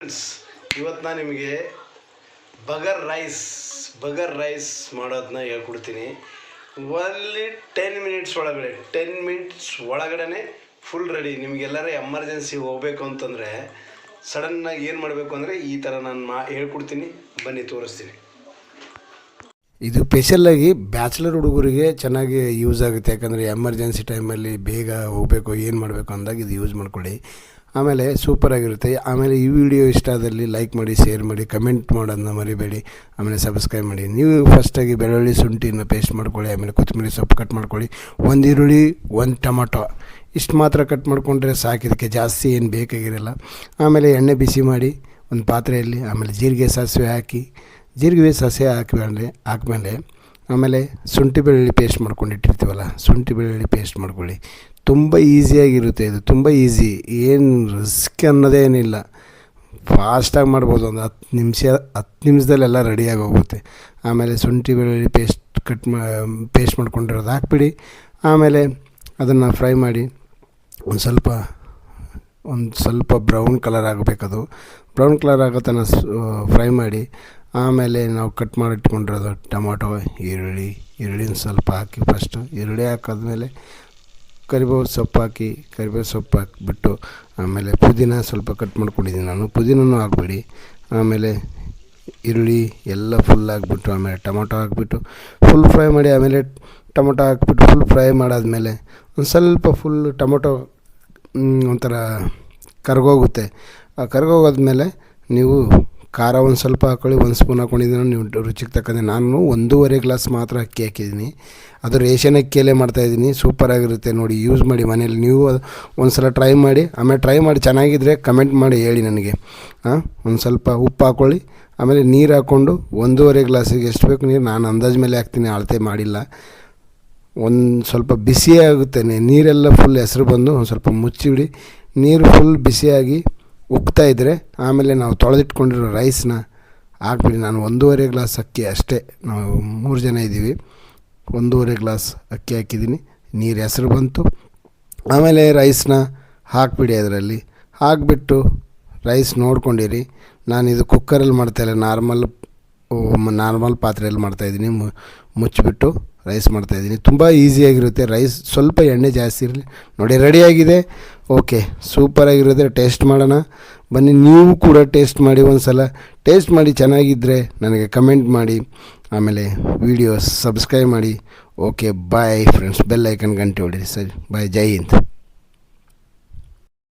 Friends, ಇವತ್ತು ನಾನು ನಿಮಗೆ ಬಗರ್ ರೈಸ್ ಮಾಡೋದನ್ನ ಹೇಳ್ಕೊಡ್ತೀನಿ. ಓನ್ಲಿ 10 ಮಿನಿಟ್ಸ್ ಒಳಗಡೆ ಫುಲ್ ರೆಡಿ. ನಿಮಗೆಲ್ಲರೂ ಎಮರ್ಜೆನ್ಸಿ ಹೋಗಬೇಕು ಅಂತಂದರೆ ಸಡನ್ನಾಗಿ ಏನು ಮಾಡಬೇಕು ಅಂದರೆ ಈ ಥರ ನಾನು ಹೇಳ್ಕೊಡ್ತೀನಿ, ಬನ್ನಿ ತೋರಿಸ್ತೀನಿ. ಇದು ಸ್ಪೆಷಲ್ಲಾಗಿ ಬ್ಯಾಚುಲರ್ ಹುಡುಗರಿಗೆ ಚೆನ್ನಾಗಿ ಯೂಸ್ ಆಗುತ್ತೆ. ಯಾಕಂದರೆ ಎಮರ್ಜೆನ್ಸಿ ಟೈಮಲ್ಲಿ ಬೇಗ ಹೋಗಬೇಕು, ಏನು ಮಾಡಬೇಕು ಅಂದಾಗ ಇದು ಯೂಸ್ ಮಾಡ್ಕೊಳ್ಳಿ. ಆಮೇಲೆ ಸೂಪರಾಗಿರುತ್ತೆ. ಆಮೇಲೆ ಈ ವಿಡಿಯೋ ಇಷ್ಟ ಆದಲ್ಲಿ ಲೈಕ್ ಮಾಡಿ, ಶೇರ್ ಮಾಡಿ, ಕಮೆಂಟ್ ಮಾಡೋದನ್ನ ಮರಿಬೇಡಿ. ಆಮೇಲೆ ಸಬ್ಸ್ಕ್ರೈಬ್ ಮಾಡಿ. ನೀವು ಫಸ್ಟಾಗಿ ಬೆಳ್ಳುಳ್ಳಿ ಶುಂಠಿನ ಪೇಸ್ಟ್ ಮಾಡ್ಕೊಳ್ಳಿ. ಆಮೇಲೆ ಕೊತ್ತಂಬರಿ ಸೊಪ್ಪು ಕಟ್ ಮಾಡ್ಕೊಳ್ಳಿ. 1 ಈರುಳ್ಳಿ, 1 ಟೊಮಟೊ ಇಷ್ಟು ಮಾತ್ರ ಕಟ್ ಮಾಡಿಕೊಂಡ್ರೆ ಸಾಕು. ಇದಕ್ಕೆ ಜಾಸ್ತಿ ಏನು ಬೇಕಾಗಿರಲ್ಲ. ಆಮೇಲೆ ಎಣ್ಣೆ ಬಿಸಿ ಮಾಡಿ ಒಂದು ಪಾತ್ರೆಯಲ್ಲಿ, ಆಮೇಲೆ ಜೀರಿಗೆ ಸಾಸಿವೆ ಹಾಕಿದ್ಮೇಲೆ ಆಮೇಲೆ ಶುಂಠಿ ಬೆಳ್ಳುಳ್ಳಿ ಪೇಸ್ಟ್ ಮಾಡ್ಕೊಂಡಿಟ್ಟಿರ್ತೀವಲ್ಲ, ಶುಂಠಿ ಬೆಳ್ಳುಳ್ಳಿ ಪೇಸ್ಟ್ ಮಾಡ್ಕೊಳ್ಳಿ. ತುಂಬ ಈಸಿಯಾಗಿರುತ್ತೆ ಇದು, ತುಂಬ ಈಸಿ, ಏನು ರಿಸ್ಕ್ ಅನ್ನೋದೇ ಏನಿಲ್ಲ. ಫಾಸ್ಟಾಗಿ ಮಾಡ್ಬೋದು. ಒಂದು 10 ನಿಮಿಷದಲ್ಲೆಲ್ಲ ರೆಡಿಯಾಗಿ ಹೋಗುತ್ತೆ. ಆಮೇಲೆ ಶುಂಠಿ ಬೆಳ್ಳುಳ್ಳಿ ಪೇಸ್ಟ್ ಮಾಡ್ಕೊಂಡಿರೋದು ಹಾಕ್ಬಿಡಿ. ಆಮೇಲೆ ಅದನ್ನು ಫ್ರೈ ಮಾಡಿ ಒಂದು ಸ್ವಲ್ಪ ಬ್ರೌನ್ ಕಲರ್ ಆಗಬೇಕದು. ಬ್ರೌನ್ ಕಲರ್ ಆಗೋ ತನಕ ಫ್ರೈ ಮಾಡಿ. ಆಮೇಲೆ ನಾವು ಕಟ್ ಮಾಡಿ ಇಟ್ಕೊಂಡಿರೋದು ಟೊಮೊಟೊ, ಈರುಳ್ಳಿನ ಸ್ವಲ್ಪ ಹಾಕಿ. ಫಸ್ಟು ಈರುಳ್ಳಿ ಹಾಕಿದ್ಮೇಲೆ ಕರಿಬೇವು ಸೊಪ್ಪು ಹಾಕಿಬಿಟ್ಟು, ಆಮೇಲೆ ಪುದೀನ ಸ್ವಲ್ಪ ಕಟ್ ಮಾಡ್ಕೊಂಡಿದ್ದೀನಿ ನಾನು, ಪುದೀನೂ ಹಾಕ್ಬಿಡಿ. ಆಮೇಲೆ ಈರುಳ್ಳಿ ಎಲ್ಲ ಫುಲ್ ಹಾಕ್ಬಿಟ್ಟು, ಆಮೇಲೆ ಟೊಮೊಟೊ ಹಾಕ್ಬಿಟ್ಟು ಫುಲ್ ಫ್ರೈ ಮಾಡಿ. ಆಮೇಲೆ ಟೊಮೊಟೊ ಹಾಕ್ಬಿಟ್ಟು ಫುಲ್ ಫ್ರೈ ಮಾಡಾದ್ಮೇಲೆ ಒಂದು ಸ್ವಲ್ಪ ಫುಲ್ ಟೊಮೊಟೊ ಒಂಥರ ಕರ್ಗೋಗುತ್ತೆ. ಆ ಕರ್ಗೋಗೋದ್ಮೇಲೆ ನೀವು ಖಾರ ಒಂದು ಸ್ವಲ್ಪ ಹಾಕ್ಕೊಳ್ಳಿ. 1 ಸ್ಪೂನ್ ಹಾಕ್ಕೊಂಡಿದ್ದೀನಿ. ನೀವು ರುಚಿಗೆ ತಕ್ಕಂತೆ. ನಾನು 1.5 ಗ್ಲಾಸ್ ಮಾತ್ರ ಅಕ್ಕಿ ಹಾಕಿದ್ದೀನಿ. ಅದು ರೇಷನ್ ಅಕ್ಕಿಯಲ್ಲೇ ಮಾಡ್ತಾಯಿದ್ದೀನಿ. ಸೂಪರಾಗಿರುತ್ತೆ ನೋಡಿ, ಯೂಸ್ ಮಾಡಿ ಮನೇಲಿ. ನೀವು ಒಂದು ಸಲ ಟ್ರೈ ಮಾಡಿ. ಆಮೇಲೆ ಟ್ರೈ ಮಾಡಿ ಚೆನ್ನಾಗಿದ್ದರೆ ಕಮೆಂಟ್ ಮಾಡಿ ಹೇಳಿ ನನಗೆ. ಒಂದು ಸ್ವಲ್ಪ ಉಪ್ಪು ಹಾಕ್ಕೊಳ್ಳಿ. ಆಮೇಲೆ ನೀರು ಹಾಕ್ಕೊಂಡು 1.5 ಗ್ಲಾಸಿಗೆ ಎಷ್ಟು ಬೇಕು ನೀರು ನಾನು ಅಂದಾಜು ಮೇಲೆ ಹಾಕ್ತೀನಿ, ಅಳತೆ ಮಾಡಿಲ್ಲ. ಒಂದು ಸ್ವಲ್ಪ ಬಿಸಿಯಾಗುತ್ತೆ ನೀರೆಲ್ಲ ಫುಲ್ ಹೆಸರು ಬಂದು ಒಂದು ಸ್ವಲ್ಪ ಮುಚ್ಚಿಬಿಡಿ. ನೀರು ಫುಲ್ ಬಿಸಿಯಾಗಿ ಉಕ್ತಾಯಿದ್ರೆ ಆಮೇಲೆ ನಾವು ತೊಳೆದಿಟ್ಕೊಂಡಿರೋ ರೈಸ್ನ ಹಾಕ್ಬಿಡಿ. ನಾನು 1.5 ಗ್ಲಾಸ್ ಅಕ್ಕಿ ಅಷ್ಟೇ, ನಾವು 3 ಜನ ಇದ್ದೀವಿ. 1.5 ಗ್ಲಾಸ್ ಅಕ್ಕಿ ಹಾಕಿದ್ದೀನಿ. ನೀರು ಹೆಸರು ಬಂತು. ಆಮೇಲೆ ರೈಸ್ನ ಹಾಕ್ಬಿಡಿ. ಅದರಲ್ಲಿ ಹಾಕಿಬಿಟ್ಟು ರೈಸ್ ನೋಡ್ಕೊಂಡಿರಿ. ನಾನು ಇದು ಕುಕ್ಕರಲ್ಲಿ ಮಾಡ್ತಾಯಿಲ್ಲ, ನಾರ್ಮಲ್ ಪಾತ್ರೆಯಲ್ಲಿ ಮಾಡ್ತಾಯಿದ್ದೀನಿ. ಮುಚ್ಚಿಬಿಟ್ಟು ರೈಸ್ ಮಾಡ್ತಾಯಿದ್ದೀನಿ. ತುಂಬ ಈಸಿಯಾಗಿರುತ್ತೆ. ರೈಸ್ ಸ್ವಲ್ಪ ಎಣ್ಣೆ ಜಾಸ್ತಿ ಇರಲಿ. ನೋಡಿ ರೆಡಿಯಾಗಿದೆ. ಓಕೆ, ಸೂಪರಾಗಿರುತ್ತೆ. ಟೇಸ್ಟ್ ಮಾಡೋಣ ಬನ್ನಿ. ನೀವು ಕೂಡ ಟೇಸ್ಟ್ ಮಾಡಿ. ಒಂದು ಸಲ ಟೇಸ್ಟ್ ಮಾಡಿ ಚೆನ್ನಾಗಿದ್ದರೆ ನನಗೆ ಕಮೆಂಟ್ ಮಾಡಿ. ಆಮೇಲೆ ವಿಡಿಯೋ ಸಬ್ಸ್ಕ್ರೈಬ್ ಮಾಡಿ. Okay, bye friends. Bell icon ಗಂಟೆ ಹೊಡೀರಿ. ಸರಿ, ಬಾಯ್. ಜೈ ಹಿಂದ್.